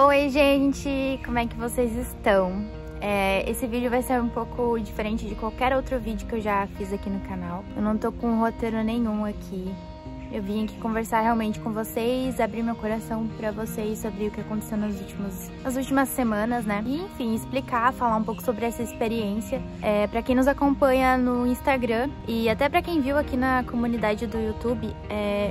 Oi, gente! Como é que vocês estão? Esse vídeo vai ser um pouco diferente de qualquer outro vídeo que eu já fiz aqui no canal. Eu não tô com roteiro nenhum aqui. Eu vim aqui conversar realmente com vocês, abrir meu coração pra vocês sobre o que aconteceu nas últimas semanas, né? E, enfim, explicar, falar um pouco sobre essa experiência. Pra quem nos acompanha no Instagram e até pra quem viu aqui na comunidade do YouTube,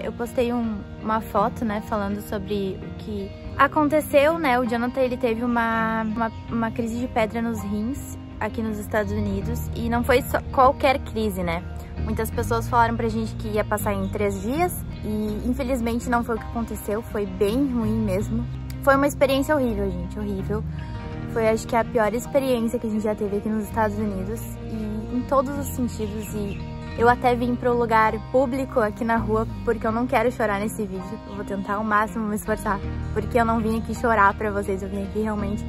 eu postei uma foto, né, falando sobre o que aconteceu, né? O Jonathan, ele teve uma crise de pedra nos rins aqui nos Estados Unidos e não foi só qualquer crise, né? Muitas pessoas falaram pra gente que ia passar em 3 dias e infelizmente não foi o que aconteceu, foi bem ruim mesmo. Foi uma experiência horrível, gente, horrível. Foi, acho que, a pior experiência que a gente já teve aqui nos Estados Unidos e em todos os sentidos. E eu até vim pro lugar público aqui na rua porque eu não quero chorar nesse vídeo. Eu vou tentar ao máximo me esforçar, porque eu não vim aqui chorar pra vocês, eu vim aqui realmente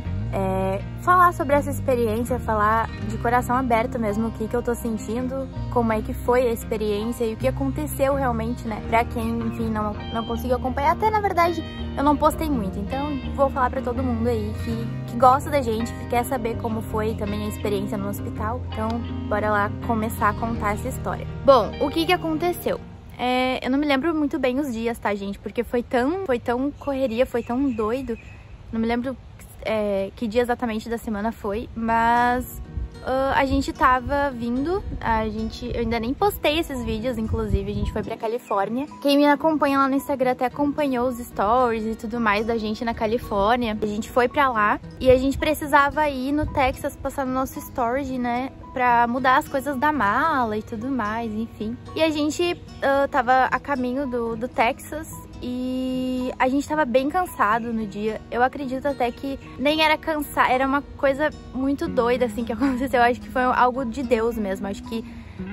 falar sobre essa experiência, falar de coração aberto mesmo o que eu tô sentindo, como é que foi a experiência e o que aconteceu realmente, né? Pra quem, enfim, não conseguiu acompanhar. Até, na verdade, eu não postei muito, então vou falar pra todo mundo aí que gosta da gente, que quer saber como foi também a experiência no hospital. Então, bora lá começar a contar essa história. Bom, o que aconteceu? Eu não me lembro muito bem os dias, tá, gente? Porque foi tão correria, foi tão doido. Não me lembro que dia exatamente da semana foi, mas a gente tava vindo, eu ainda nem postei esses vídeos, inclusive, a gente foi pra Califórnia. Quem me acompanha lá no Instagram até acompanhou os stories e tudo mais da gente na Califórnia. A gente foi pra lá e a gente precisava ir no Texas passar no nosso storage, né, pra mudar as coisas da mala e tudo mais, enfim. E a gente tava a caminho do Texas e a gente tava bem cansado no dia. Eu acredito até que nem era cansado, era uma coisa muito doida assim que aconteceu. Eu acho que foi algo de Deus mesmo. Acho que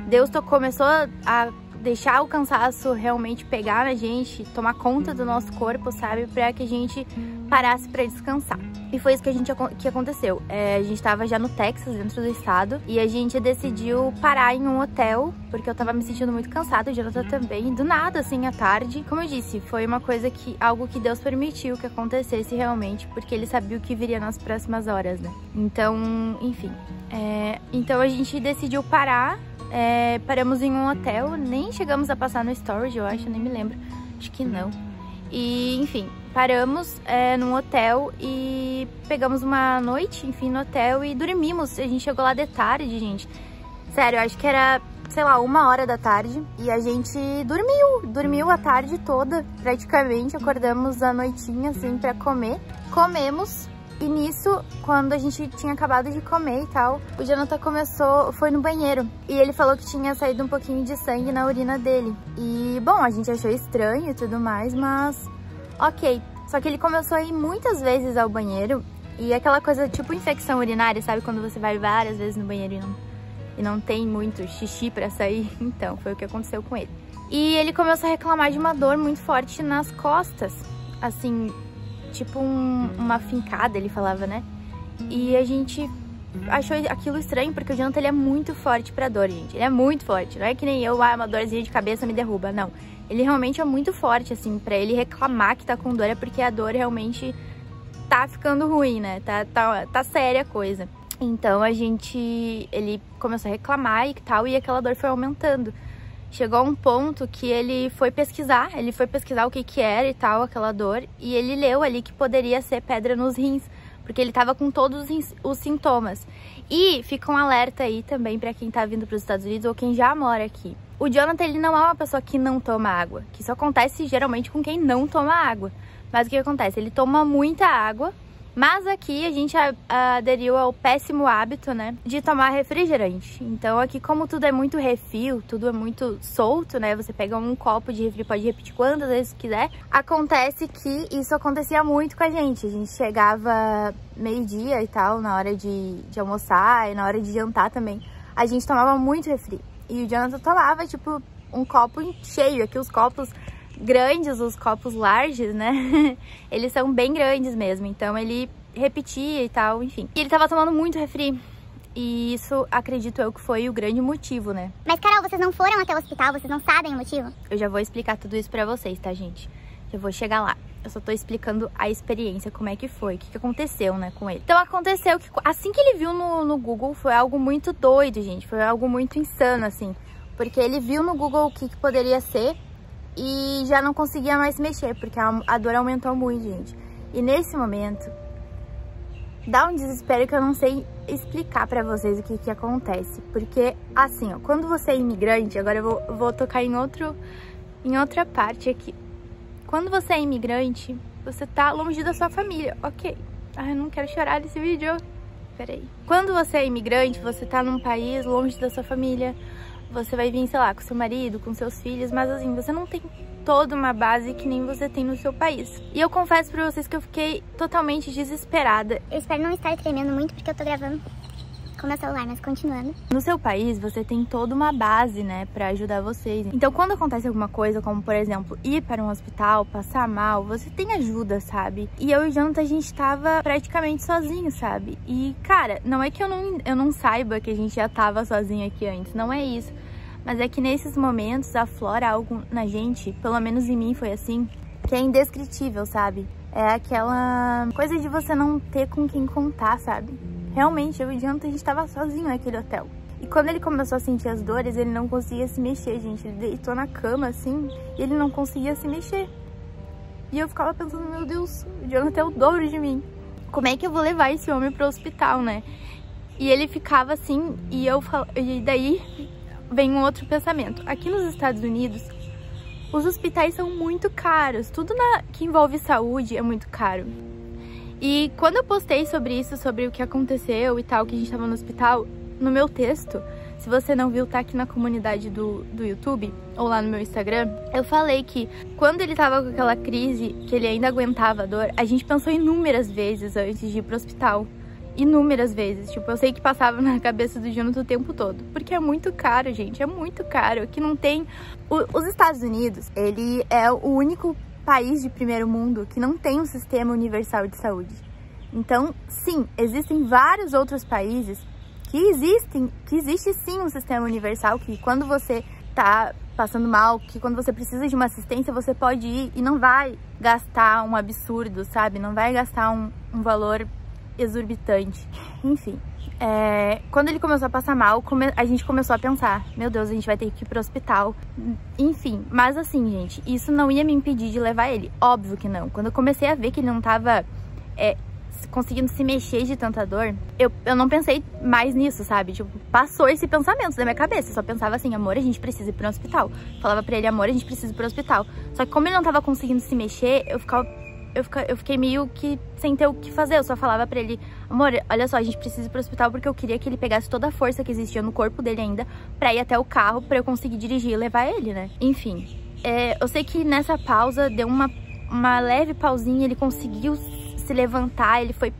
Deus começou a deixar o cansaço realmente pegar na gente, tomar conta do nosso corpo, sabe? Pra que a gente parasse pra descansar. E foi isso que aconteceu. A gente tava já no Texas, dentro do estado, e a gente decidiu parar em um hotel, porque eu tava me sentindo muito cansada, o Jonathan também, do nada, assim, à tarde. Como eu disse, foi uma coisa algo que Deus permitiu que acontecesse realmente, porque Ele sabia o que viria nas próximas horas, né? Então, enfim. Então a gente decidiu parar. Paramos em um hotel, nem chegamos a passar no storage, eu acho, nem me lembro, acho que não. E, enfim, paramos num hotel e pegamos uma noite, enfim, no hotel e dormimos. A gente chegou lá de tarde, gente. Sério, eu acho que era, sei lá, 1h da tarde. E a gente dormiu a tarde toda, praticamente. Acordamos à noitinha, assim, pra comer. Comemos. E nisso, quando a gente tinha acabado de comer e tal, o Jonathan foi no banheiro. E ele falou que tinha saído um pouquinho de sangue na urina dele. E, bom, a gente achou estranho e tudo mais, mas ok. Só que ele começou a ir muitas vezes ao banheiro. E aquela coisa tipo infecção urinária, sabe? Quando você vai várias vezes no banheiro e não tem muito xixi pra sair. Então, foi o que aconteceu com ele. E ele começou a reclamar de uma dor muito forte nas costas. Assim, tipo uma fincada, ele falava, né? E a gente achou aquilo estranho, porque o Jonathan, ele é muito forte pra dor, gente. Ele é muito forte. Não é que nem eu, uma dorzinha de cabeça me derruba, não. Ele realmente é muito forte, assim, pra ele reclamar que tá com dor é porque a dor realmente tá ficando ruim, né? Tá séria a coisa. Então ele começou a reclamar e tal, e aquela dor foi aumentando. Chegou a um ponto que ele foi pesquisar o que era e tal, aquela dor, e ele leu ali que poderia ser pedra nos rins, porque ele tava com todos os sintomas. E fica um alerta aí também pra quem tá vindo pros Estados Unidos ou quem já mora aqui. O Jonathan, ele não é uma pessoa que não toma água, que isso acontece geralmente com quem não toma água. Mas o que acontece? Ele toma muita água. Mas aqui a gente aderiu ao péssimo hábito, né, de tomar refrigerante. Então aqui, como tudo é muito refil, tudo é muito solto, né, você pega um copo de refri, pode repetir quantas vezes quiser. Acontece que isso acontecia muito com a gente chegava meio-dia e tal, na hora de almoçar e na hora de jantar também. A gente tomava muito refri. E o Jonathan tomava, tipo, um copo cheio. Aqui os copos grandes, os copos larges, né? Eles são bem grandes mesmo, então ele repetia e tal, enfim. E ele tava tomando muito refri. E isso, acredito eu, que foi o grande motivo, né? Mas, Carol, vocês não foram até o hospital? Vocês não sabem o motivo? Eu já vou explicar tudo isso pra vocês, tá, gente? Eu vou chegar lá. Eu só tô explicando a experiência, como é que foi, o que aconteceu, né, com ele. Então aconteceu que assim que ele viu no Google, foi algo muito doido, gente. Foi algo muito insano, assim. Porque ele viu no Google o que poderia ser e já não conseguia mais se mexer, porque a dor aumentou muito, gente. E nesse momento, dá um desespero que eu não sei explicar pra vocês o que acontece. Porque, assim, ó, quando você é imigrante, agora eu vou tocar em outra parte aqui. Quando você é imigrante, você tá longe da sua família, ok. Ai, eu não quero chorar nesse vídeo. Peraí. Quando você é imigrante, você tá num país longe da sua família. Você vai vir, sei lá, com seu marido, com seus filhos, mas assim, você não tem toda uma base que nem você tem no seu país. E eu confesso pra vocês que eu fiquei totalmente desesperada. Eu espero não estar tremendo muito porque eu tô gravando com meu celular, mas continuando. No seu país, você tem toda uma base, né, pra ajudar vocês. Então, quando acontece alguma coisa, como, por exemplo, ir para um hospital, passar mal, você tem ajuda, sabe? E eu e o Jonathan, a gente tava praticamente sozinho, sabe? E, cara, não é que eu não saiba que a gente já tava sozinho aqui antes, não é isso. Mas é que nesses momentos aflora algo na gente, pelo menos em mim foi assim, que é indescritível, sabe? É aquela coisa de você não ter com quem contar, sabe? Realmente, eu e o Jonathan, a gente tava sozinho naquele hotel. E quando ele começou a sentir as dores, ele não conseguia se mexer, gente. Ele deitou na cama, assim, e ele não conseguia se mexer. E eu ficava pensando, meu Deus, o Jonathan é o dobro de mim. Como é que eu vou levar esse homem pro hospital, né? E ele ficava assim, e daí vem um outro pensamento. Aqui nos Estados Unidos, os hospitais são muito caros. Tudo que envolve saúde é muito caro. E quando eu postei sobre isso, sobre o que aconteceu e tal, que a gente tava no hospital, no meu texto, se você não viu, tá aqui na comunidade do YouTube, ou lá no meu Instagram, eu falei que quando ele tava com aquela crise, que ele ainda aguentava a dor, a gente pensou inúmeras vezes antes de ir pro hospital. Inúmeras vezes, tipo, eu sei que passava na cabeça do Jonathan o tempo todo, porque é muito caro, gente, é muito caro, aqui não tem... Os Estados Unidos, ele é o único país de primeiro mundo que não tem um sistema universal de saúde. Então, sim, existem vários outros países que existe sim um sistema universal, que quando você tá passando mal, que quando você precisa de uma assistência, você pode ir e não vai gastar um absurdo, sabe? Não vai gastar um valor exorbitante. Enfim, quando ele começou a passar mal, a gente começou a pensar, meu Deus, a gente vai ter que ir pro hospital. Enfim, mas assim, gente, isso não ia me impedir de levar ele, óbvio que não. Quando eu comecei a ver que ele não tava conseguindo se mexer de tanta dor, eu não pensei mais nisso, sabe? Tipo, passou esse pensamento da minha cabeça. Eu só pensava assim, amor, a gente precisa ir pro hospital. Falava pra ele, amor, a gente precisa ir pro hospital. Só que como ele não tava conseguindo se mexer, eu fiquei meio que sem ter o que fazer. Eu só falava pra ele, amor, olha só, a gente precisa ir pro hospital, porque eu queria que ele pegasse toda a força que existia no corpo dele ainda pra ir até o carro, pra eu conseguir dirigir e levar ele, né? Enfim, eu sei que nessa pausa deu uma leve pausinha, ele conseguiu se levantar, ele foi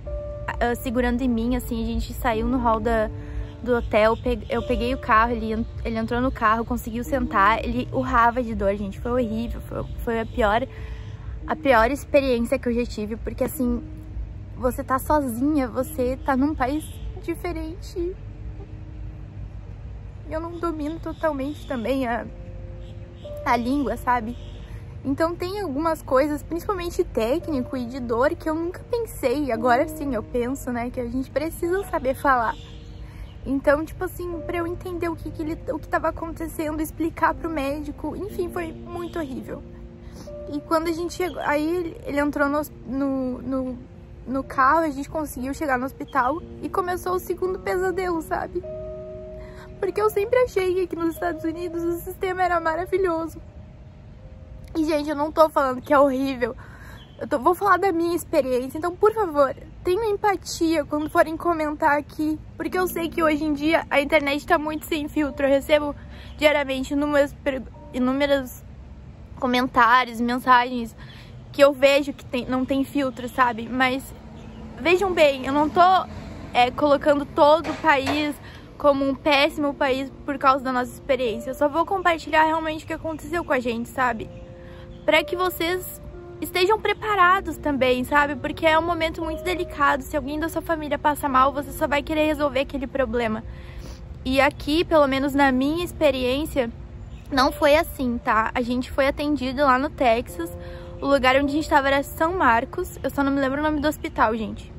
segurando em mim, assim, a gente saiu no hall do hotel, eu peguei o carro, ele entrou no carro, conseguiu sentar, ele urrava de dor, gente, foi horrível, foi a pior experiência que eu já tive, porque assim, você tá sozinha, você tá num país diferente. Eu não domino totalmente também a língua, sabe? Então tem algumas coisas, principalmente técnico e de dor, que eu nunca pensei. Agora sim eu penso, né, que a gente precisa saber falar. Então, tipo assim, pra eu entender o que tava acontecendo, explicar pro médico, enfim, foi muito horrível. E quando a gente chegou, aí ele entrou no carro, a gente conseguiu chegar no hospital e começou o segundo pesadelo, sabe? Porque eu sempre achei que aqui nos Estados Unidos o sistema era maravilhoso. E, gente, eu não tô falando que é horrível, vou falar da minha experiência, então, por favor, tenham empatia quando forem comentar aqui, porque eu sei que hoje em dia a internet tá muito sem filtro, eu recebo diariamente inúmeros comentários, mensagens que eu vejo que não tem filtro, sabe? Mas vejam bem, eu não tô colocando todo o país como um péssimo país por causa da nossa experiência. Eu só vou compartilhar realmente o que aconteceu com a gente, sabe? Pra que vocês estejam preparados também, sabe? Porque é um momento muito delicado. Se alguém da sua família passa mal, você só vai querer resolver aquele problema. E aqui, pelo menos na minha experiência, não foi assim, tá? A gente foi atendido lá no Texas. O lugar onde a gente tava era São Marcos. Eu só não me lembro o nome do hospital, gente.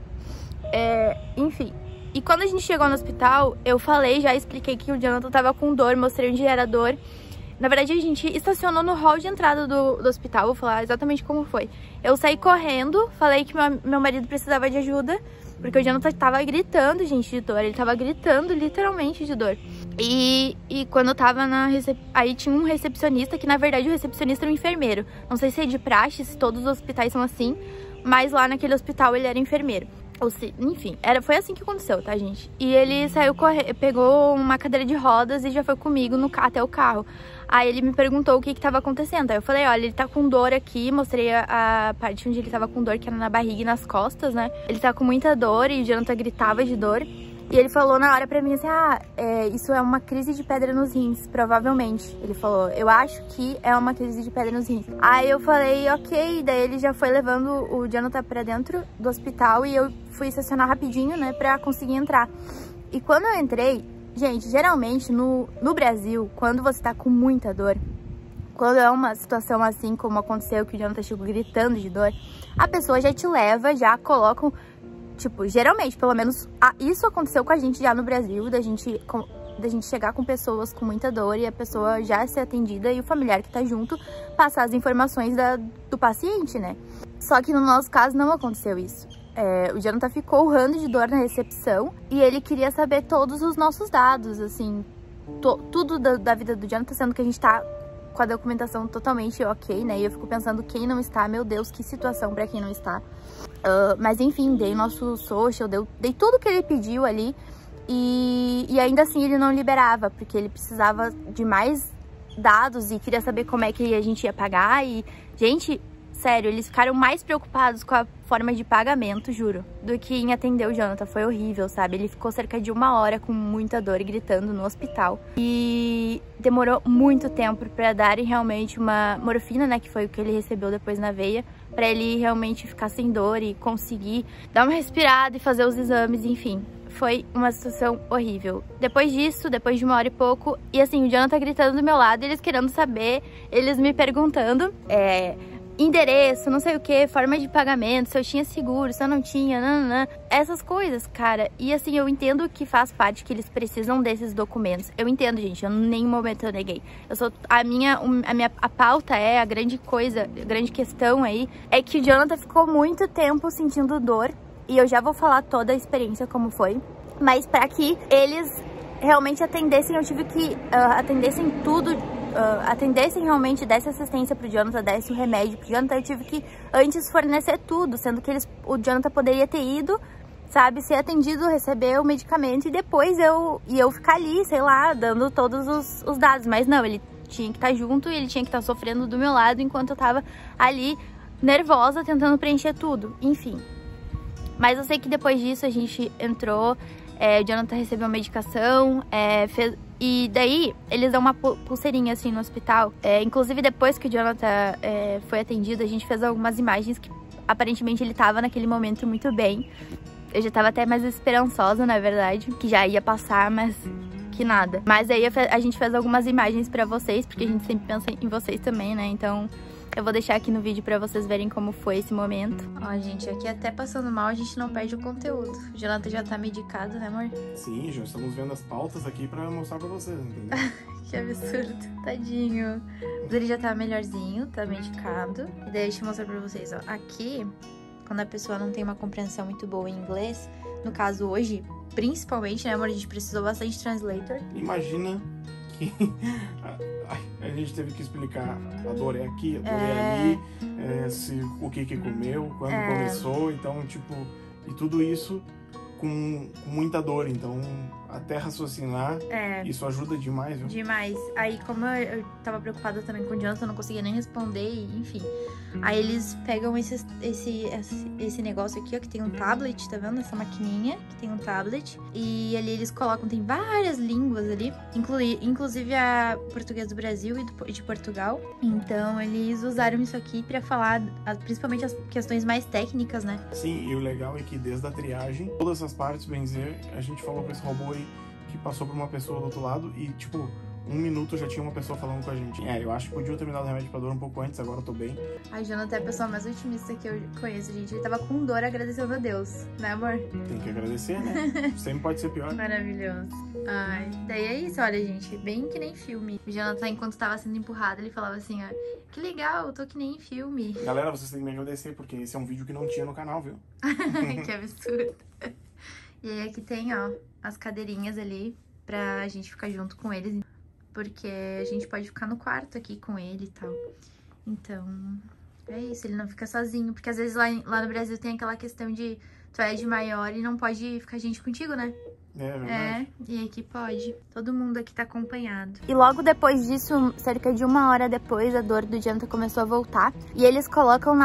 Enfim. E quando a gente chegou no hospital, eu falei, já expliquei que o Jonathan tava com dor, mostrei onde era a dor. Na verdade, a gente estacionou no hall de entrada do hospital, vou falar exatamente como foi. Eu saí correndo, falei que meu marido precisava de ajuda, porque o Jonathan tava gritando, gente, de dor. Ele tava gritando, literalmente, de dor. E quando eu tava aí tinha um recepcionista, que na verdade o recepcionista era um enfermeiro. Não sei se é de praxe, se todos os hospitais são assim, mas lá naquele hospital ele era enfermeiro. Enfim, foi assim que aconteceu, tá, gente? E ele saiu pegou uma cadeira de rodas e já foi comigo até o carro. Aí ele me perguntou o que tava acontecendo. Aí eu falei, olha, ele tá com dor aqui. Mostrei a parte onde ele tava com dor, que era na barriga e nas costas, né? Ele tá com muita dor e o Jonathan gritava de dor. E ele falou na hora pra mim assim, isso é uma crise de pedra nos rins, provavelmente. Ele falou, eu acho que é uma crise de pedra nos rins. Aí eu falei, ok, daí ele já foi levando o Jonathan pra dentro do hospital e eu fui estacionar rapidinho, né, pra conseguir entrar. E quando eu entrei, gente, geralmente no Brasil, quando você tá com muita dor, quando é uma situação assim como aconteceu, que o Jonathan chegou gritando de dor, a pessoa já te leva, já coloca tipo, geralmente, pelo menos, isso aconteceu com a gente já no Brasil, da gente chegar com pessoas com muita dor e a pessoa já ser atendida e o familiar que tá junto passar as informações do paciente, né? Só que no nosso caso não aconteceu isso. O Jonathan ficou urrando de dor na recepção e ele queria saber todos os nossos dados, assim, tudo da vida do Jonathan, sendo que a gente tá com a documentação totalmente ok, né? E eu fico pensando, quem não está, meu Deus, que situação pra quem não está. Mas enfim, dei nosso social, dei tudo que ele pediu ali e ainda assim ele não liberava, porque ele precisava de mais dados e queria saber como é que a gente ia pagar. E, gente, sério, eles ficaram mais preocupados com a forma de pagamento, juro, do que em atender o Jonathan. Foi horrível, sabe? Ele ficou cerca de 1 hora com muita dor e gritando no hospital. E demorou muito tempo pra darem realmente uma morfina, né? Que foi o que ele recebeu depois na veia, pra ele realmente ficar sem dor e conseguir dar uma respirada e fazer os exames, enfim. Foi uma situação horrível. Depois disso, depois de 1 hora e pouco, e assim, o Jonathan gritando do meu lado, eles querendo saber, eles me perguntando, endereço, não sei o que, forma de pagamento, se eu tinha seguro, se eu não tinha, nananã, essas coisas, cara. E assim, eu entendo que faz parte, que eles precisam desses documentos. Eu entendo, gente, eu em nenhum momento eu neguei. A pauta a grande coisa, a grande questão aí, é que o Jonathan ficou muito tempo sentindo dor, e eu já vou falar toda a experiência como foi, mas pra que eles realmente atendessem, eu tive que atendessem tudo, atendessem realmente, desse assistência pro Jonathan, desse o remédio pro Jonathan. Eu tive que antes fornecer tudo, sendo que o Jonathan poderia ter ido, sabe, ser atendido, receber o medicamento e depois eu ficar ali, sei lá, dando todos os dados. Mas não, ele tinha que estar junto e ele tinha que estar sofrendo do meu lado enquanto eu tava ali nervosa tentando preencher tudo, enfim. Mas eu sei que depois disso a gente entrou, o Jonathan recebeu medicação, e daí eles dão uma pulseirinha assim no hospital. Inclusive depois que o Jonathan foi atendido, a gente fez algumas imagens que aparentemente ele tava naquele momento muito bem. Eu já tava até mais esperançosa, na verdade, que já ia passar, mas que nada. Mas aí a gente fez algumas imagens pra vocês, porque a gente sempre pensa em vocês também, né? Então eu vou deixar aqui no vídeo pra vocês verem como foi esse momento. Ó, gente, aqui até passando mal a gente não perde o conteúdo. O Jonathan já tá medicado, né, amor? Sim, já estamos vendo as pautas aqui pra mostrar pra vocês, entendeu? Que absurdo. Tadinho. Mas ele já tá melhorzinho, tá medicado. E daí deixa eu mostrar pra vocês, ó. Aqui, quando a pessoa não tem uma compreensão muito boa em inglês, no caso hoje, principalmente, né, amor, a gente precisou bastante translator. Imagina que a gente teve que explicar, a dor é aqui, a dor é ali, o que comeu, quando começou, então, tipo, e tudo isso com muita dor, então até raciocinar, isso ajuda demais, viu? Demais. Aí, como eu tava preocupada também com o Jonathan, eu não conseguia nem responder, enfim. Aí eles pegam esse negócio aqui, ó, que tem um tablet, tá vendo? Essa maquininha que tem um tablet. E ali eles colocam, tem várias línguas ali, inclusive a português do Brasil e de Portugal. Então, eles usaram isso aqui pra falar, principalmente as questões mais técnicas, né? Sim, e o legal é que desde a triagem, todas essas partes, bem dizer, a gente falou com esse robô aí, que passou por uma pessoa do outro lado e, tipo, 1 minuto já tinha uma pessoa falando com a gente. Eu acho que podia ter me dado remédio pra dor um pouco antes, agora eu tô bem. A Jonathan é a pessoa mais otimista que eu conheço, gente. Ele tava com dor agradecendo a Deus, né, amor? Tem que agradecer, né? Sempre pode ser pior. Maravilhoso. Ai, daí é isso, olha, gente, bem que nem filme. O Jonathan, enquanto tava sendo empurrado, ele falava assim, ó, que legal, eu tô que nem em filme. Galera, vocês têm que me agradecer, porque esse é um vídeo que não tinha no canal, viu? Que absurdo. E aí aqui tem, ó, as cadeirinhas ali pra gente ficar junto com eles, porque a gente pode ficar no quarto aqui com ele e tal. Então, é isso, ele não fica sozinho, porque às vezes lá no Brasil tem aquela questão de tu é de maior e não pode ficar gente contigo, né? É verdade. E aqui pode. Todo mundo aqui tá acompanhado. E logo depois disso, cerca de 1 hora depois, a dor do Jonathan começou a voltar. E eles colocam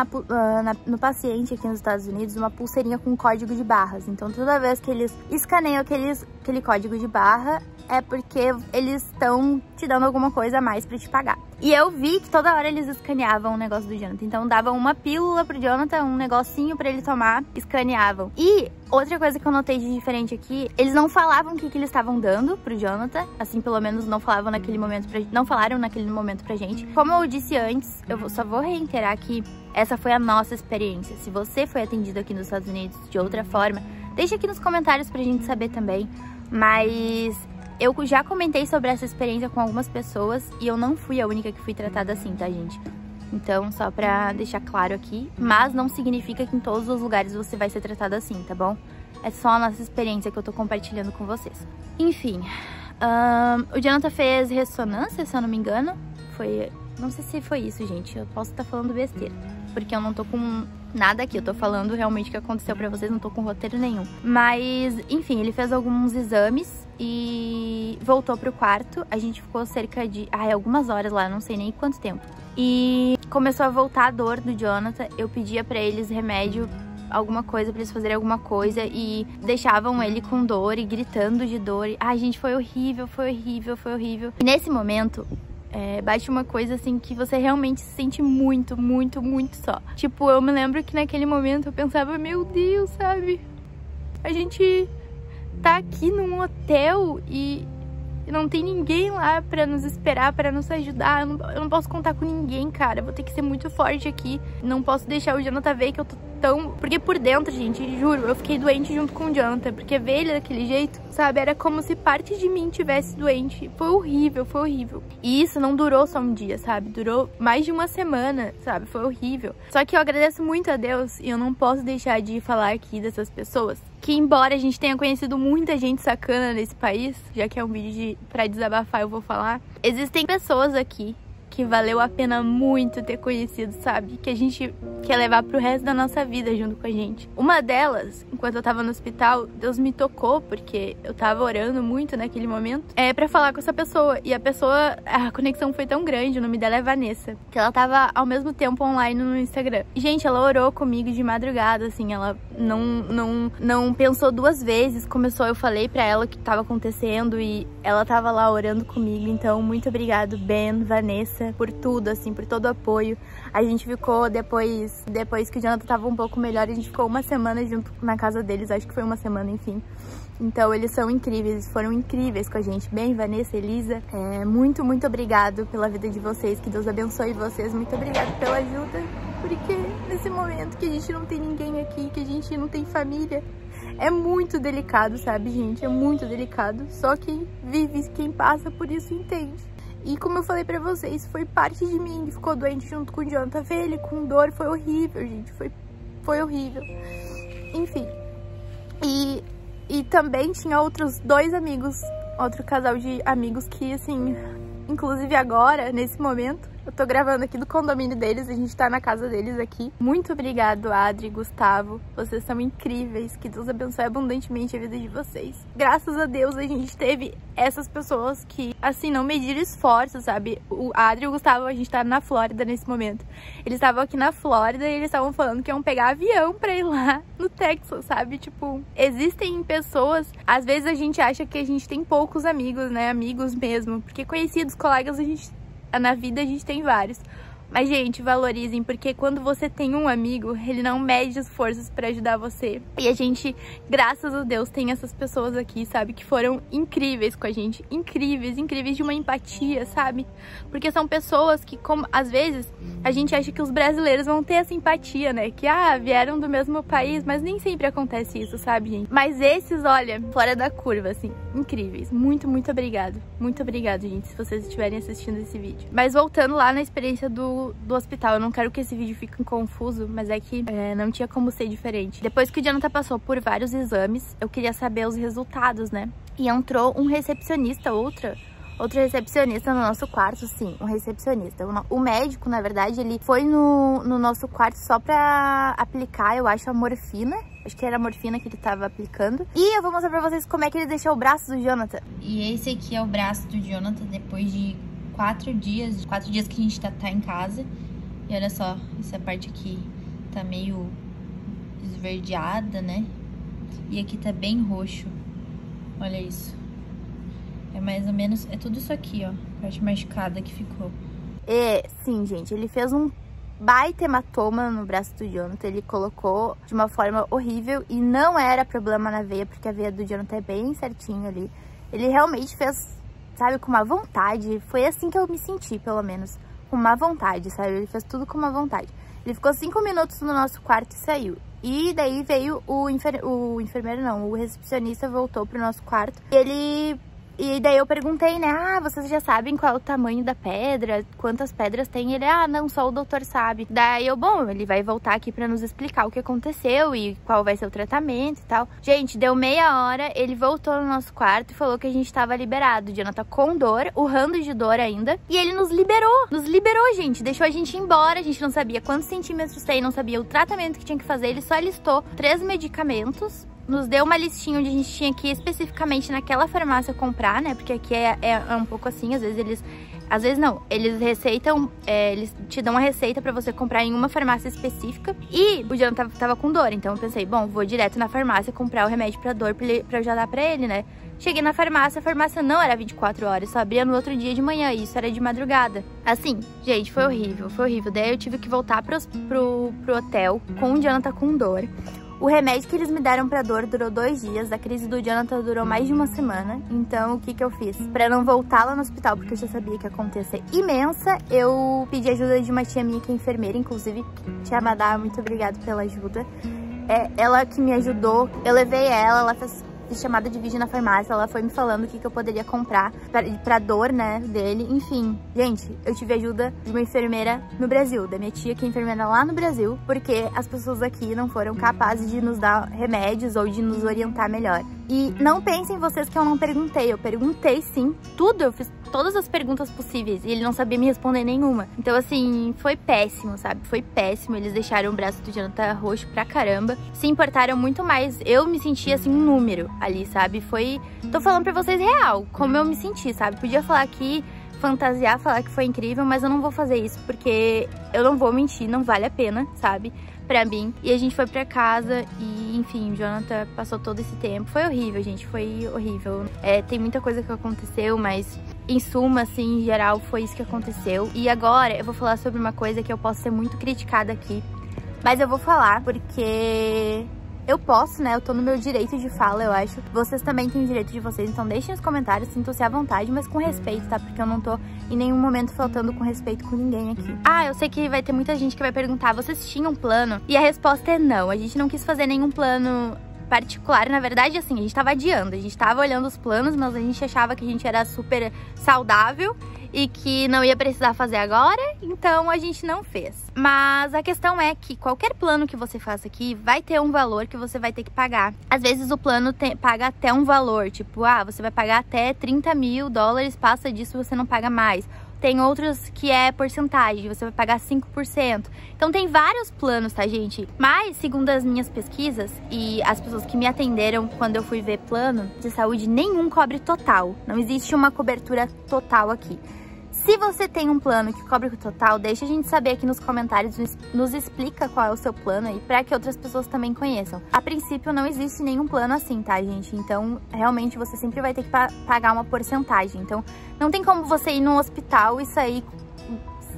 no paciente aqui nos Estados Unidos uma pulseirinha com código de barras. Então toda vez que eles escaneiam aquele código de barra, é porque eles estão te dando alguma coisa a mais pra te pagar. E eu vi que toda hora eles escaneavam o negócio do Jonathan. Então davam uma pílula pro Jonathan, um negocinho pra ele tomar, escaneavam. E outra coisa que eu notei de diferente aqui, eles não falavam o que eles estavam dando pro Jonathan. Assim, pelo menos não falaram naquele momento pra gente. Como eu disse antes, eu só vou reiterar que essa foi a nossa experiência. Se você foi atendido aqui nos Estados Unidos de outra forma, deixa aqui nos comentários pra gente saber também. Mas eu já comentei sobre essa experiência com algumas pessoas e eu não fui a única que fui tratada assim, tá, gente? Então, só pra deixar claro aqui, mas não significa que em todos os lugares você vai ser tratado assim, tá bom? É só a nossa experiência que eu tô compartilhando com vocês. Enfim, o Jonathan fez ressonância, se eu não me engano. Não sei se foi isso, gente, eu posso estar falando besteira, porque eu não tô com nada aqui, eu tô falando realmente o que aconteceu pra vocês, não tô com roteiro nenhum. Mas, enfim, ele fez alguns exames e voltou pro quarto. A gente ficou cerca de, algumas horas lá, não sei nem quanto tempo. E começou a voltar a dor do Jonathan. Eu pedia pra eles remédio, alguma coisa, pra eles fazerem alguma coisa, e deixavam ele com dor e gritando de dor. Ai, gente, foi horrível, foi horrível, foi horrível. E nesse momento, bate uma coisa assim que você realmente se sente muito, muito, muito só. Tipo, eu me lembro que naquele momento eu pensava, meu Deus, sabe? A gente tá aqui num hotel e não tem ninguém lá pra nos esperar, pra nos ajudar. Eu não posso contar com ninguém, cara. Eu vou ter que ser muito forte aqui. Não posso deixar o Jonathan ver que eu tô tão... Porque por dentro, gente, juro, eu fiquei doente junto com o Jonathan. Porque ver ele daquele jeito, sabe? Era como se parte de mim tivesse doente. Foi horrível, foi horrível. E isso não durou só um dia, sabe? Durou mais de 1 semana, sabe? Foi horrível. Só que eu agradeço muito a Deus e eu não posso deixar de falar aqui dessas pessoas. Que embora a gente tenha conhecido muita gente sacana nesse país, já que é um vídeo pra desabafar, eu vou falar, existem pessoas aqui que valeu a pena muito ter conhecido, sabe? Que a gente quer levar pro resto da nossa vida junto com a gente. Uma delas, enquanto eu tava no hospital, Deus me tocou, porque eu tava orando muito naquele momento, pra falar com essa pessoa. E a conexão foi tão grande, o nome dela é Vanessa, que ela tava ao mesmo tempo online no Instagram. E, gente, ela orou comigo de madrugada, assim, ela não pensou 2 vezes. Eu falei pra ela o que tava acontecendo e ela tava lá orando comigo. Então, muito obrigado, Ben, Vanessa, por tudo, assim, por todo o apoio. A gente ficou, depois que o Jonathan tava um pouco melhor, a gente ficou 1 semana junto na casa deles, acho que foi 1 semana, enfim. Então, eles são incríveis, eles foram incríveis com a gente. Bem, Vanessa, Elisa, muito, muito obrigado pela vida de vocês, que Deus abençoe vocês, muito obrigado pela ajuda, porque nesse momento que a gente não tem ninguém aqui, que a gente não tem família, é muito delicado, sabe, gente? É muito delicado. Só quem vive, quem passa por isso entende. E como eu falei pra vocês, foi parte de mim que ficou doente junto com o Jonathan. Ver ele com dor foi horrível, gente. Foi horrível. Enfim. E também tinha outros 2 amigos, outro casal de amigos que, assim, inclusive agora, nesse momento, eu tô gravando aqui do condomínio deles, a gente tá na casa deles aqui. Muito obrigado, Adri, Gustavo, vocês são incríveis, que Deus abençoe abundantemente a vida de vocês. Graças a Deus a gente teve essas pessoas que, assim, não mediram esforços, sabe? O Adri e o Gustavo, a gente tá na Flórida nesse momento. Eles estavam aqui na Flórida e eles estavam falando que iam pegar avião pra ir lá no Texas, sabe? Tipo, existem pessoas, às vezes a gente acha que a gente tem poucos amigos, né? Amigos mesmo, porque conhecidos, colegas, na vida a gente tem vários. Mas, gente, valorizem, porque quando você tem um amigo, ele não mede esforços pra ajudar você. E a gente, graças a Deus, tem essas pessoas aqui, sabe? Que foram incríveis com a gente. Incríveis, incríveis de uma empatia, sabe? Porque são pessoas que, como às vezes, a gente acha que os brasileiros vão ter essa empatia, né? Que, vieram do mesmo país, mas nem sempre acontece isso, sabe, gente? Mas esses, olha, fora da curva, assim, incríveis. Muito, muito obrigado. Muito obrigado, gente, se vocês estiverem assistindo esse vídeo. Mas voltando lá na experiência do hospital, eu não quero que esse vídeo fique confuso, mas é que não tinha como ser diferente. Depois que o Jonathan passou por vários exames, eu queria saber os resultados, né? E entrou um recepcionista, outra recepcionista no nosso quarto, sim, um recepcionista. O médico, na verdade, ele foi no nosso quarto só pra aplicar, eu acho, a morfina. Acho que era a morfina que ele tava aplicando. E eu vou mostrar pra vocês como é que ele deixou o braço do Jonathan. E esse aqui é o braço do Jonathan depois de 4 dias que a gente tá em casa. E olha só, essa parte aqui tá meio esverdeada, né? E aqui tá bem roxo. Olha isso. É mais ou menos, é tudo isso aqui, ó, a parte machucada que ficou. Sim, gente, ele fez um baita hematoma no braço do Jonathan. Ele colocou de uma forma horrível e não era problema na veia, porque a veia do Jonathan é bem certinho ali. Ele realmente fez, sabe, com uma vontade. Foi assim que eu me senti, pelo menos. Com uma vontade, sabe? Ele fez tudo com uma vontade. Ele ficou 5 minutos no nosso quarto e saiu. E daí veio o enfermeiro não, o recepcionista voltou pro nosso quarto. E daí eu perguntei, né, vocês já sabem qual é o tamanho da pedra, quantas pedras tem? Ele, não, só o doutor sabe. Daí bom, ele vai voltar aqui pra nos explicar o que aconteceu e qual vai ser o tratamento e tal. Gente, deu meia hora, ele voltou no nosso quarto e falou que a gente tava liberado. O Jonathan com dor, urrando de dor ainda. E ele nos liberou, gente, deixou a gente ir embora. A gente não sabia quantos centímetros tem, não sabia o tratamento que tinha que fazer. Ele só listou 3 medicamentos. Nos deu uma listinha onde a gente tinha que ir especificamente naquela farmácia comprar, né? Porque aqui é um pouco assim, às vezes eles receitam, eles te dão uma receita pra você comprar em uma farmácia específica. E o Jonathan tava com dor, então eu pensei, bom, vou direto na farmácia comprar o remédio pra dor pra eu já dar pra ele, né? Cheguei na farmácia, a farmácia não era 24 horas, só abria no outro dia de manhã, e isso era de madrugada. Assim, gente, foi horrível, foi horrível. Daí eu tive que voltar pro hotel com o Jonathan com dor. O remédio que eles me deram pra dor durou 2 dias, a crise do Jonathan durou mais de uma semana. Então, o que eu fiz? Pra não voltar lá no hospital, porque eu já sabia que ia acontecer imensa, eu pedi ajuda de uma tia minha que é enfermeira, inclusive. Tia Madá, muito obrigada pela ajuda. Ela que me ajudou, eu levei ela fez chamada de vídeo na farmácia, ela foi me falando o que eu poderia comprar pra dor, né, dele. Enfim, gente, eu tive ajuda de uma enfermeira no Brasil, da minha tia que é enfermeira lá no Brasil, porque as pessoas aqui não foram capazes de nos dar remédios ou de nos orientar melhor. E não pensem vocês que eu não perguntei, eu perguntei sim, tudo, eu fiz todas as perguntas possíveis e ele não sabia me responder nenhuma. Então, assim, foi péssimo, sabe? Foi péssimo. Eles deixaram o braço do Jonathan roxo pra caramba. Se importaram muito mais. Eu me senti, assim, um número ali, sabe? Tô falando pra vocês real, como eu me senti, sabe? Podia falar aqui, fantasiar, falar que foi incrível, mas eu não vou fazer isso porque eu não vou mentir, não vale a pena, sabe? Pra mim. E a gente foi pra casa e, enfim, o Jonathan passou todo esse tempo. Foi horrível, gente, foi horrível. Tem muita coisa que aconteceu, mas em suma, assim, em geral, foi isso que aconteceu. E agora eu vou falar sobre uma coisa que eu posso ser muito criticada aqui, mas eu vou falar porque eu posso, né? Eu tô no meu direito de fala, eu acho. Vocês também têm direito de vocês, então deixem nos comentários, sintam-se à vontade, mas com respeito, tá? Porque eu não tô em nenhum momento faltando com respeito com ninguém aqui. Eu sei que vai ter muita gente que vai perguntar, vocês tinham um plano? E a resposta é não, a gente não quis fazer nenhum plano particular. Na verdade, assim, a gente tava adiando, a gente tava olhando os planos, mas a gente achava que a gente era super saudável e que não ia precisar fazer agora, então a gente não fez. Mas a questão é que qualquer plano que você faça aqui vai ter um valor que você vai ter que pagar. Às vezes o plano paga até um valor, tipo, você vai pagar até 30 mil dólares, passa disso você não paga mais. Tem outros que é porcentagem, você vai pagar 5%. Então tem vários planos, tá, gente? Mas, segundo as minhas pesquisas e as pessoas que me atenderam quando eu fui ver plano de saúde, nenhum cobre total. Não existe uma cobertura total aqui. Se você tem um plano que cobre o total, deixa a gente saber aqui nos comentários, nos explica qual é o seu plano aí, pra que outras pessoas também conheçam. A princípio não existe nenhum plano assim, tá, gente? Então, realmente, você sempre vai ter que pagar uma porcentagem. Então, não tem como você ir no hospital e sair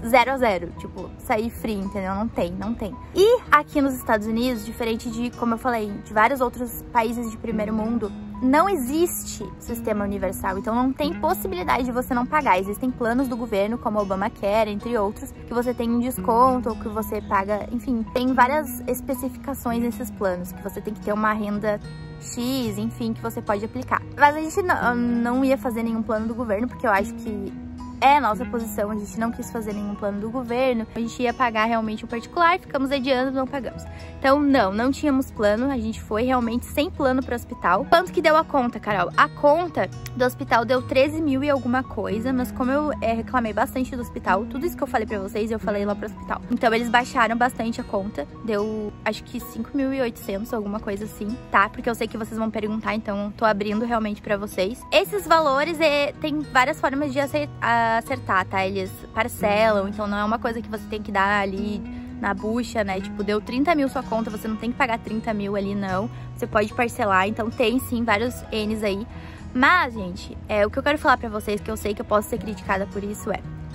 0 a 0, tipo, sair free, entendeu? Não tem. E aqui nos Estados Unidos, diferente de, como eu falei, de vários outros países de primeiro mundo, não existe sistema universal, então não tem possibilidade de você não pagar. Existem planos do governo, como o Obamacare, entre outros, que você tem um desconto ou que você paga, enfim, tem várias especificações nesses planos, que você tem que ter uma renda X, enfim, que você pode aplicar. Mas a gente não ia fazer nenhum plano do governo, porque eu acho que é a nossa posição, a gente não quis fazer nenhum plano do governo, a gente ia pagar realmente um particular, ficamos adiando, não pagamos. Então não tínhamos plano, a gente foi realmente sem plano para o hospital. Quanto que deu a conta, Carol? A conta do hospital deu 13 mil e alguma coisa, mas como eu reclamei bastante do hospital, tudo isso que eu falei pra vocês, eu falei lá pro hospital. Então eles baixaram bastante a conta, deu acho que 5.800, alguma coisa assim, tá? Porque eu sei que vocês vão perguntar, então tô abrindo realmente pra vocês. Esses valores, tem várias formas de acertar, tá? Eles parcelam, então não é uma coisa que você tem que dar ali na bucha, né? Tipo, deu 30 mil sua conta, você não tem que pagar 30 mil ali, não. Você pode parcelar, então tem sim vários N's aí. Mas, gente, o que eu quero falar pra vocês, que eu sei que eu posso ser criticada por isso,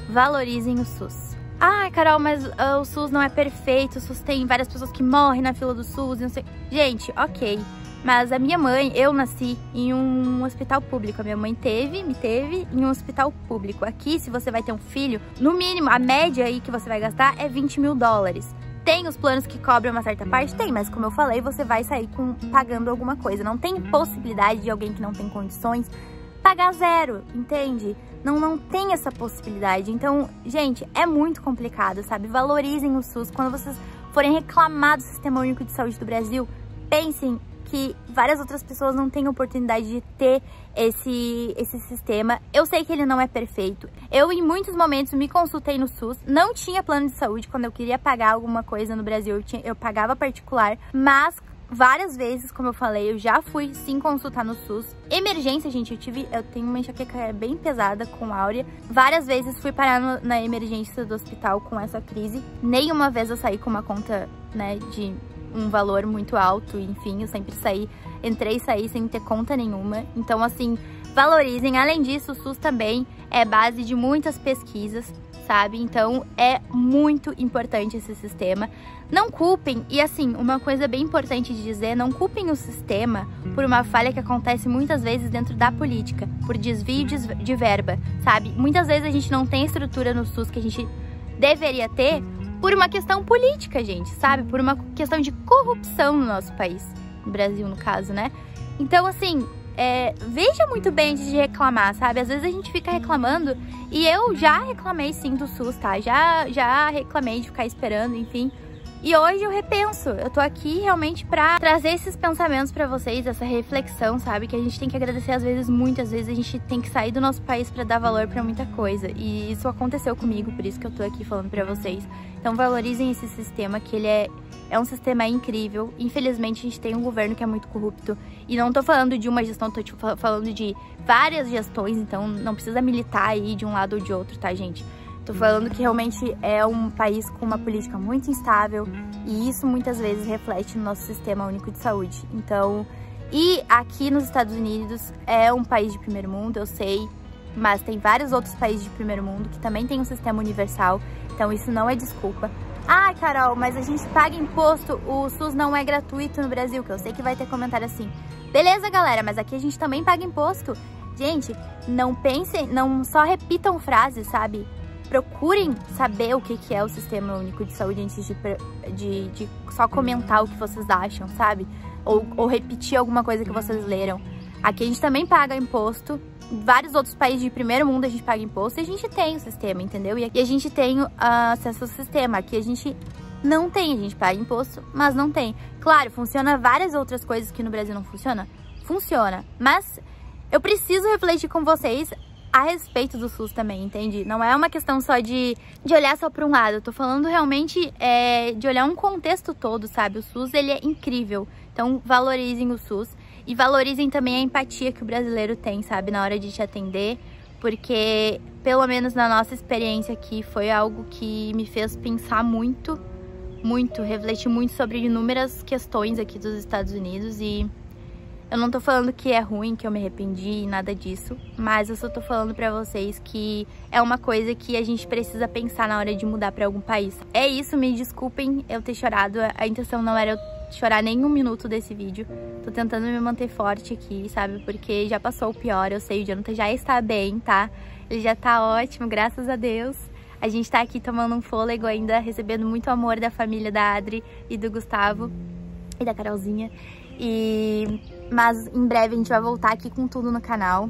valorizem o SUS. Ah, Carol, mas o SUS não é perfeito, o SUS tem várias pessoas que morrem na fila do SUS, não sei. Gente, ok. Mas a minha mãe, eu nasci em um hospital público. A minha mãe me teve em um hospital público. Aqui, se você vai ter um filho, no mínimo, a média aí que você vai gastar é 20 mil dólares. Tem os planos que cobrem uma certa parte? Tem, mas como eu falei, você vai sair pagando alguma coisa. Não tem possibilidade de alguém que não tem condições pagar 0, entende? Não tem essa possibilidade. Então, gente, é muito complicado, sabe? Valorizem o SUS. Quando vocês forem reclamar do Sistema Único de Saúde do Brasil, pensem que várias outras pessoas não têm oportunidade de ter esse sistema. Eu sei que ele não é perfeito. Eu, em muitos momentos, me consultei no SUS. Não tinha plano de saúde quando eu queria pagar alguma coisa no Brasil. Eu pagava particular, mas várias vezes, como eu falei, eu já fui sim consultar no SUS. Emergência, gente, eu tenho uma enxaqueca bem pesada com áurea. Várias vezes fui parar na emergência do hospital com essa crise. Nenhuma vez eu saí com uma conta, né, de um valor muito alto, enfim, eu sempre entrei e saí sem ter conta nenhuma. Então, assim, valorizem. Além disso, o SUS também é base de muitas pesquisas, sabe? Então, é muito importante esse sistema. Não culpem, e assim, uma coisa bem importante de dizer, não culpem o sistema por uma falha que acontece muitas vezes dentro da política, por desvio de verba, sabe? Muitas vezes a gente não tem estrutura no SUS que a gente deveria ter, por uma questão política, gente, sabe? Por uma questão de corrupção no nosso país, no Brasil, no caso, né? Então, assim, veja muito bem antes de reclamar, sabe? Às vezes a gente fica reclamando, e eu já reclamei, sim, do SUS, tá? Já reclamei de ficar esperando, enfim. E hoje eu repenso, eu tô aqui realmente pra trazer esses pensamentos pra vocês, essa reflexão, sabe? Que a gente tem que agradecer às vezes muito, às vezes a gente tem que sair do nosso país pra dar valor pra muita coisa. E isso aconteceu comigo, por isso que eu tô aqui falando pra vocês. Então valorizem esse sistema, que ele é um sistema incrível. Infelizmente a gente tem um governo que é muito corrupto. E não tô falando de uma gestão, tô falando de várias gestões, então não precisa militar aí de um lado ou de outro, tá, gente? Tô falando que realmente é um país com uma política muito instável e isso muitas vezes reflete no nosso Sistema Único de Saúde. Então, e aqui nos Estados Unidos é um país de primeiro mundo, eu sei, mas tem vários outros países de primeiro mundo que também tem um sistema universal, então isso não é desculpa. Ah, Carol, mas a gente paga imposto, o SUS não é gratuito no Brasil, que eu sei que vai ter comentário assim. Beleza, galera, mas aqui a gente também paga imposto. Gente, não pensem, não só repitam frases, sabe? Procurem saber o que é o Sistema Único de Saúde antes de só comentar o que vocês acham, sabe? Ou repetir alguma coisa que vocês leram. Aqui a gente também paga imposto. Em vários outros países de primeiro mundo a gente paga imposto e a gente tem o sistema, entendeu? E a gente tem acesso ao sistema. Aqui a gente não tem, a gente paga imposto, mas não tem. Claro, funciona várias outras coisas que no Brasil não funciona. Funciona, mas eu preciso refletir com vocês a respeito do SUS também, entende? Não é uma questão só de olhar só para um lado, eu tô falando realmente de olhar um contexto todo, sabe? O SUS, ele é incrível, então valorizem o SUS e valorizem também a empatia que o brasileiro tem, sabe? Na hora de te atender, porque pelo menos na nossa experiência aqui foi algo que me fez pensar muito, refletir muito sobre inúmeras questões aqui dos Estados Unidos e Eu não tô falando que é ruim, que eu me arrependi, nada disso, mas eu só tô falando pra vocês que é uma coisa que a gente precisa pensar na hora de mudar pra algum país. É isso, me desculpem eu ter chorado, a intenção não era eu chorar nem um minuto desse vídeo. Tô tentando me manter forte aqui, sabe, porque já passou o pior, eu sei, o Jonathan já está bem, tá? Ele já tá ótimo, graças a Deus. A gente tá aqui tomando um fôlego ainda, recebendo muito amor da família da Adri e do Gustavo e da Carolzinha. Mas em breve a gente vai voltar aqui com tudo no canal.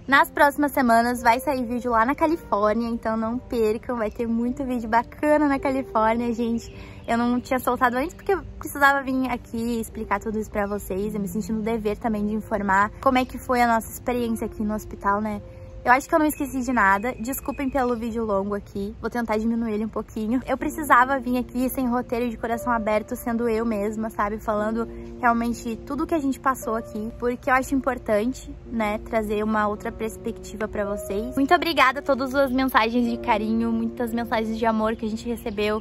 Nas próximas semanas vai sair vídeo lá na Califórnia, então não percam, vai ter muito vídeo bacana na Califórnia, gente. Eu não tinha soltado antes porque eu precisava vir aqui explicar tudo isso pra vocês. Eu me senti no dever também de informar como é que foi a nossa experiência aqui no hospital, né? Eu acho que eu não esqueci de nada, desculpem pelo vídeo longo aqui, vou tentar diminuir ele um pouquinho. Eu precisava vir aqui sem roteiro, de coração aberto, sendo eu mesma, sabe? Falando realmente tudo que a gente passou aqui, porque eu acho importante, né, trazer uma outra perspectiva pra vocês. Muito obrigada a todas as mensagens de carinho, muitas mensagens de amor que a gente recebeu.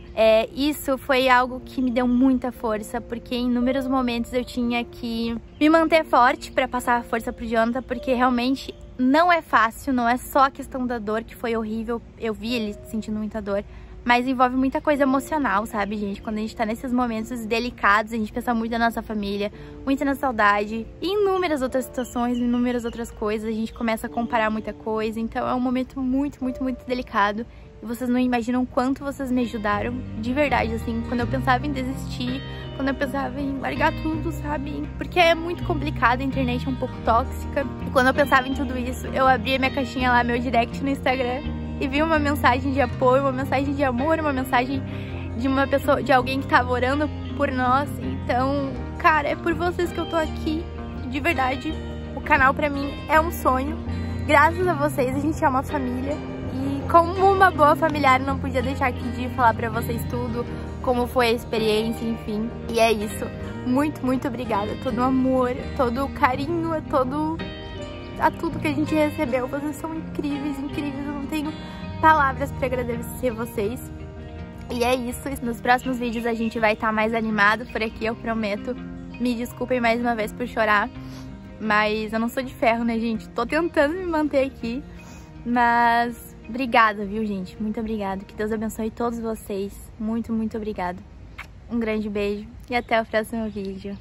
Isso foi algo que me deu muita força, porque em inúmeros momentos eu tinha que me manter forte pra passar a força pro Jonathan, porque realmente não é fácil, não é só a questão da dor, que foi horrível, eu vi ele sentindo muita dor, mas envolve muita coisa emocional, sabe, gente? Quando a gente tá nesses momentos delicados, a gente pensa muito na nossa família, muito na saudade, e inúmeras outras situações, inúmeras outras coisas, a gente começa a comparar muita coisa, então é um momento muito, muito, muito delicado, e vocês não imaginam o quanto vocês me ajudaram, de verdade, assim, quando eu pensava em desistir, quando eu pensava em largar tudo, sabe? Porque é muito complicado, a internet é um pouco tóxica. E quando eu pensava em tudo isso, eu abria minha caixinha lá, meu direct no Instagram, e vi uma mensagem de apoio, uma mensagem de amor, uma mensagem de uma pessoa, de alguém que tava orando por nós. Então, cara, é por vocês que eu tô aqui, de verdade. O canal pra mim é um sonho. Graças a vocês, a gente é uma família. E como uma boa familiar, eu não podia deixar aqui de falar pra vocês tudo, como foi a experiência, enfim. E é isso. Muito, muito obrigada. Todo o amor, todo o carinho, a tudo que a gente recebeu. Vocês são incríveis, incríveis. Eu não tenho palavras pra agradecer vocês. E é isso. Nos próximos vídeos a gente vai estar mais animado por aqui, eu prometo. Me desculpem mais uma vez por chorar, mas eu não sou de ferro, né, gente? Tô tentando me manter aqui, mas obrigada, viu, gente? Muito obrigada. Que Deus abençoe todos vocês. Muito, muito obrigada. Um grande beijo e até o próximo vídeo.